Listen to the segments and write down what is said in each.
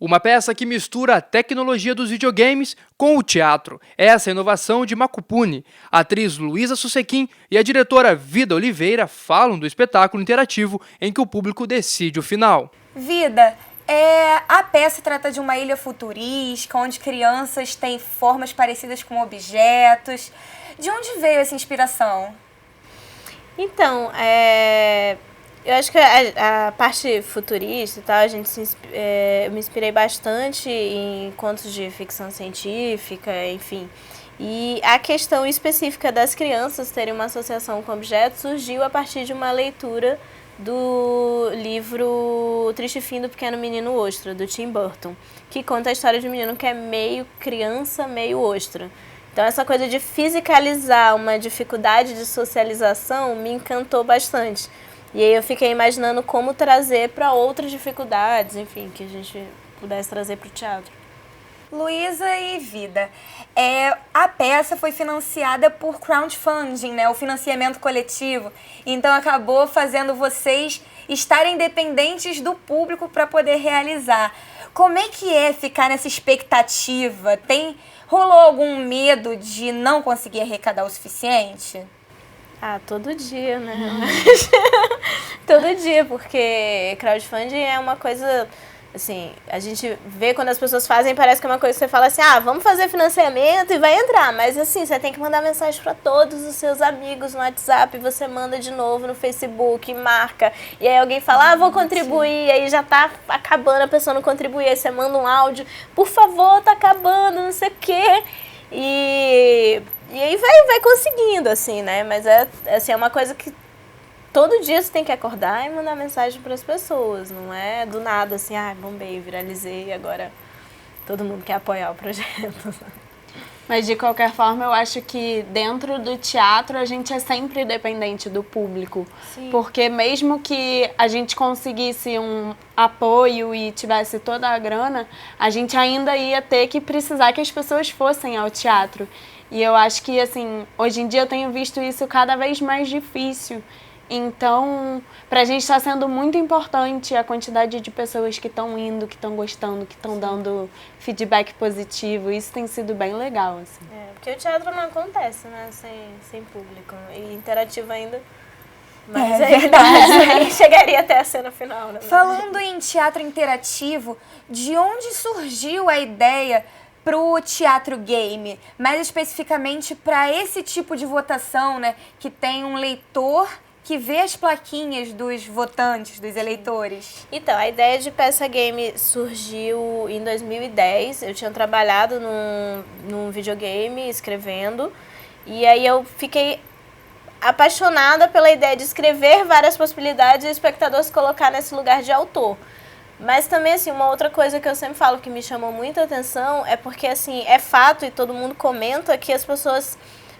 Uma peça que mistura a tecnologia dos videogames com o teatro. Essa é a inovação de Makupuni. A atriz Luísa Susequim e a diretora Vida Oliveira falam do espetáculo interativo em que o público decide o final. Vida, a peça trata de uma ilha futurística, onde crianças têm formas parecidas com objetos. De onde veio essa inspiração? Então, eu acho que a parte futurista e tal, eu me inspirei bastante em contos de ficção científica, enfim. E a questão específica das crianças terem uma associação com objetos surgiu a partir de uma leitura do livro O Triste Fim do Pequeno Menino Ostra, do Tim Burton, que conta a história de um menino que é meio criança, meio ostra. Então, essa coisa de fisicalizar uma dificuldade de socialização me encantou bastante. E aí eu fiquei imaginando como trazer para outras dificuldades, enfim, que a gente pudesse trazer para o teatro. Luísa e Vida, a peça foi financiada por crowdfunding, né, o financiamento coletivo. Então, acabou fazendo vocês estarem dependentes do público para poder realizar. Como é que é ficar nessa expectativa? Rolou algum medo de não conseguir arrecadar o suficiente? Todo dia, né? Todo dia, porque crowdfunding é uma coisa, assim, a gente vê quando as pessoas fazem, parece que é uma coisa que você fala assim, vamos fazer financiamento e vai entrar. Mas assim, você tem que mandar mensagem para todos os seus amigos no WhatsApp, você manda de novo no Facebook, marca, e aí alguém fala, vou contribuir, aí já tá acabando, a pessoa não contribui, aí você manda um áudio, por favor, tá acabando, não sei o quê. E aí vai conseguindo, assim, né? Mas é uma coisa que todo dia você tem que acordar e mandar mensagem para as pessoas. Não é do nada, assim, bombei, viralizei, agora todo mundo quer apoiar o projeto. Mas, de qualquer forma, eu acho que dentro do teatro a gente é sempre dependente do público. Sim. Porque mesmo que a gente conseguisse um apoio e tivesse toda a grana, a gente ainda ia ter que precisar que as pessoas fossem ao teatro. E eu acho que, assim, hoje em dia eu tenho visto isso cada vez mais difícil. Então, pra gente está sendo muito importante a quantidade de pessoas que estão indo, que estão gostando, que estão dando feedback positivo. Isso tem sido bem legal, assim. Porque o teatro não acontece, né, sem público. E interativo ainda. Mas é verdade. Chegaria até a cena final, né? Falando em teatro interativo, de onde surgiu a ideia pro teatro game? Mais especificamente para esse tipo de votação, né? Que tem um leitor que vê as plaquinhas dos votantes, dos eleitores. Então, a ideia de peça game surgiu em 2010. Eu tinha trabalhado num videogame, escrevendo, e aí eu fiquei apaixonada pela ideia de escrever várias possibilidades e o espectador se colocar nesse lugar de autor. Mas também, assim, uma outra coisa que eu sempre falo que me chamou muita atenção é porque, assim, é fato e todo mundo comenta que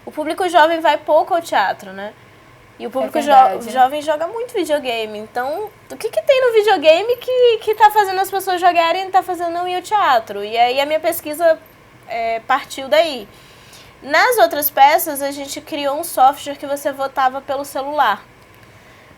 o público jovem vai pouco ao teatro, né? E o público jovem joga muito videogame. Então, o que tem no videogame que tá fazendo as pessoas jogarem e tá fazendo não ir ao teatro? E aí a minha pesquisa partiu daí. Nas outras peças, a gente criou um software que você votava pelo celular.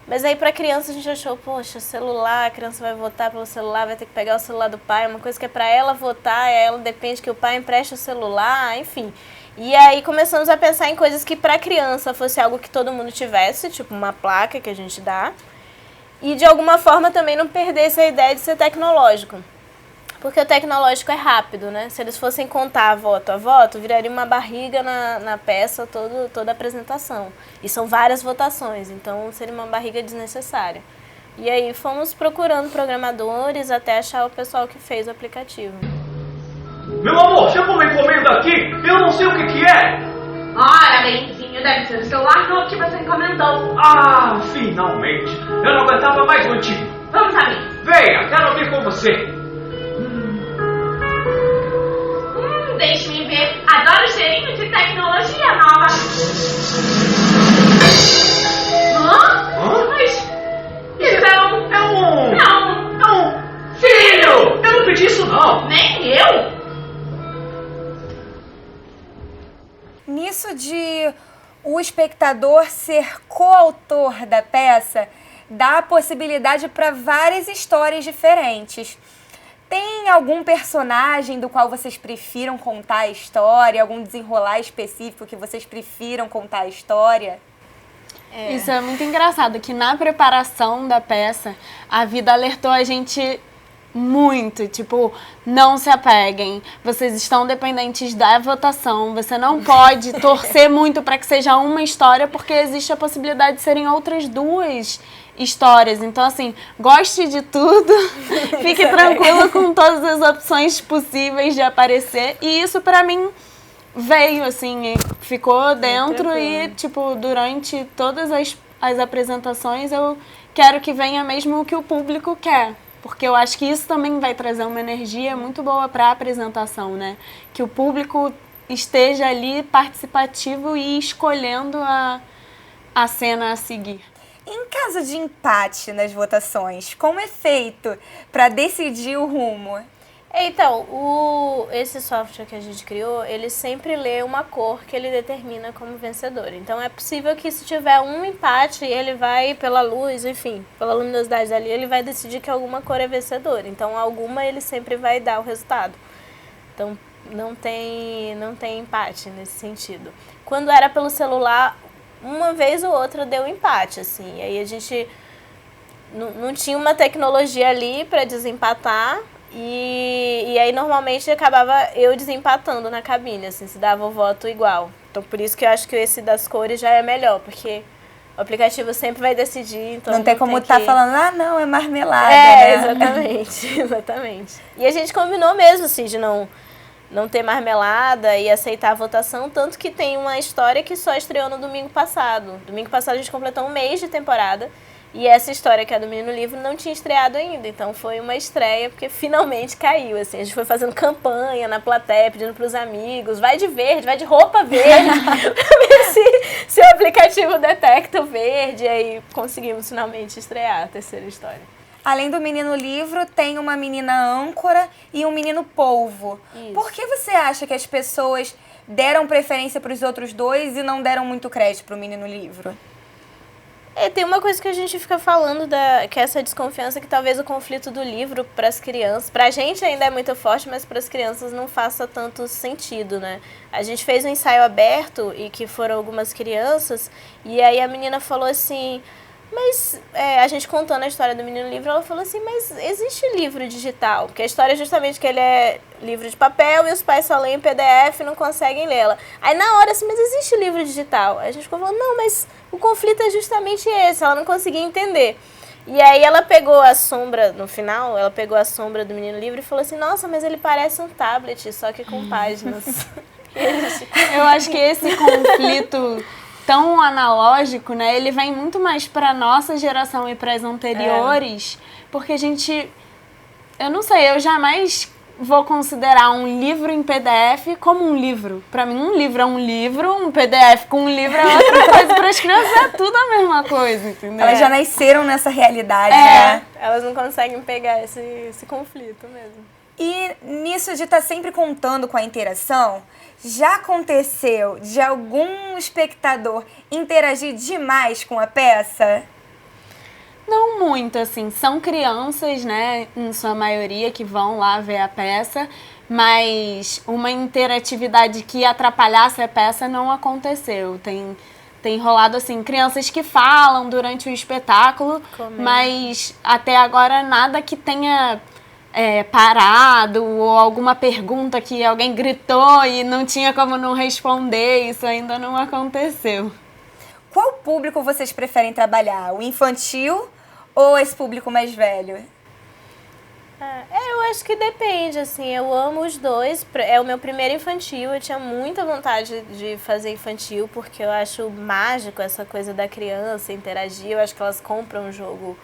Mas aí pra criança a gente achou, poxa, celular, a criança vai votar pelo celular, vai ter que pegar o celular do pai. Uma coisa que é pra ela votar, ela depende que o pai empreste o celular, enfim. E aí começamos a pensar em coisas que pra criança fosse algo que todo mundo tivesse, tipo uma placa que a gente dá. E de alguma forma também não perdesse a ideia de ser tecnológico. Porque o tecnológico é rápido, né? Se eles fossem contar voto a voto, viraria uma barriga na peça toda a apresentação. E são várias votações, então seria uma barriga desnecessária. E aí fomos procurando programadores até achar o pessoal que fez o aplicativo. Meu amor, chegou uma encomenda aqui, eu não sei o que é. Ora, benzinho, deve ser o celular novo que você encomendou. Finalmente, eu não aguentava mais o antigo. Vamos abrir. Venha, quero vir com você. Deixe-me ver. Adoro o cheirinho de tecnologia nova. Mas isso é um... Não. Filho, eu não pedi isso não. Nem eu. Nisso de o espectador ser coautor da peça, dá a possibilidade para várias histórias diferentes. Tem algum personagem do qual vocês prefiram contar a história? Algum desenrolar específico que vocês prefiram contar a história? Isso é muito engraçado, que na preparação da peça, a vida alertou a gente muito, tipo, não se apeguem, vocês estão dependentes da votação, você não pode torcer muito para que seja uma história, porque existe a possibilidade de serem outras 2 histórias. Então, assim, goste de tudo, fique tranquilo com todas as opções possíveis de aparecer, e isso para mim veio, assim, ficou dentro e, tipo, durante todas as apresentações eu quero que venha mesmo o que o público quer. Porque eu acho que isso também vai trazer uma energia muito boa para a apresentação, né? Que o público esteja ali participativo e escolhendo a cena a seguir. Em caso de empate nas votações, como é feito para decidir o rumo? Então, esse software que a gente criou, ele sempre lê uma cor que ele determina como vencedor. Então, é possível que se tiver um empate, ele vai pela luz, enfim, pela luminosidade dali, ele vai decidir que alguma cor é vencedora. Então, alguma ele sempre vai dar o resultado. Então, não tem empate nesse sentido. Quando era pelo celular, uma vez ou outra deu empate, assim. E aí a gente não tinha uma tecnologia ali para desempatar. E aí, normalmente, acabava eu desempatando na cabine, assim, se dava o voto igual. Então, por isso que eu acho que esse das cores já é melhor, porque o aplicativo sempre vai decidir, então não tem como estar falando, não, é marmelada, né? Exatamente, exatamente. E a gente combinou mesmo, assim, de não ter marmelada e aceitar a votação, tanto que tem uma história que só estreou no domingo passado. Domingo passado a gente completou 1 mês de temporada. E essa história, que é do Menino Livro, não tinha estreado ainda. Então foi uma estreia, porque finalmente caiu. Assim, a gente foi fazendo campanha na plateia, pedindo pros amigos, vai de verde, vai de roupa verde, pra ver se o aplicativo detecta o verde. E aí conseguimos finalmente estrear a terceira história. Além do Menino Livro, tem uma menina âncora e um menino polvo. Isso. Por que você acha que as pessoas deram preferência para os outros 2 e não deram muito crédito para o Menino Livro? Tem uma coisa que a gente fica falando, que é essa desconfiança, que talvez o conflito do livro para as crianças, para a gente ainda é muito forte, mas para as crianças não faça tanto sentido, né? A gente fez um ensaio aberto, e que foram algumas crianças, e aí a menina falou assim, mas a gente contando a história do Menino Livro, ela falou assim, mas existe livro digital? Porque a história é justamente que ele é livro de papel e os pais só leem PDF e não conseguem lê-la. Aí na hora assim, mas existe livro digital? Aí a gente ficou falando, não, mas o conflito é justamente esse, ela não conseguia entender. E aí ela pegou a sombra, no final, ela pegou a sombra do Menino Livro e falou assim, nossa, mas ele parece um tablet, só que com páginas. Eu acho que esse conflito tão analógico, né, ele vem muito mais para nossa geração e para as anteriores, porque a gente, eu não sei, eu jamais vou considerar um livro em PDF como um livro. Para mim, um livro é um livro, um PDF com um livro é outra coisa. Para as crianças é tudo a mesma coisa, entendeu? Elas já nasceram nessa realidade, né? Elas não conseguem pegar esse conflito mesmo. E nisso de estar sempre contando com a interação, já aconteceu de algum espectador interagir demais com a peça? Não muito, assim. São crianças, né, em sua maioria, que vão lá ver a peça, mas uma interatividade que atrapalhasse a peça não aconteceu. Tem rolado, assim, crianças que falam durante o espetáculo, mas até agora nada que tenha parado, ou alguma pergunta que alguém gritou e não tinha como não responder. Isso ainda não aconteceu. Qual público vocês preferem trabalhar? O infantil ou esse público mais velho? Eu acho que depende, assim, eu amo os dois. É o meu primeiro infantil, eu tinha muita vontade de fazer infantil, porque eu acho mágico essa coisa da criança interagir, eu acho que elas compram o jogo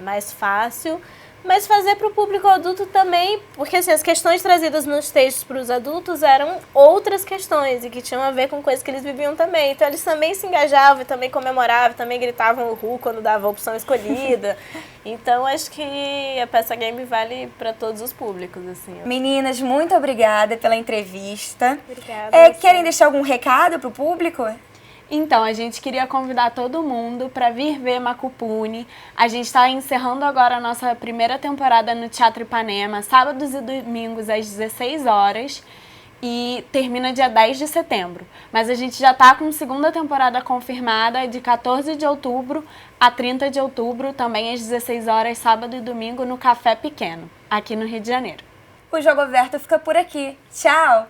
mais fácil. Mas fazer para o público adulto também, porque assim, as questões trazidas nos textos para os adultos eram outras questões e que tinham a ver com coisas que eles viviam também. Então eles também se engajavam, e também comemoravam, também gritavam uhul quando dava a opção escolhida. Então acho que a peça game vale para todos os públicos, assim. Meninas, muito obrigada pela entrevista. Obrigada. Querem deixar algum recado para o público? Então, a gente queria convidar todo mundo para vir ver Makupuni. A gente está encerrando agora a nossa primeira temporada no Teatro Ipanema, sábados e domingos às 16 horas. E termina dia 10 de setembro. Mas a gente já está com segunda temporada confirmada de 14 de outubro a 30 de outubro, também às 16 horas, sábado e domingo, no Café Pequeno, aqui no Rio de Janeiro. O Jogo Aberto fica por aqui. Tchau!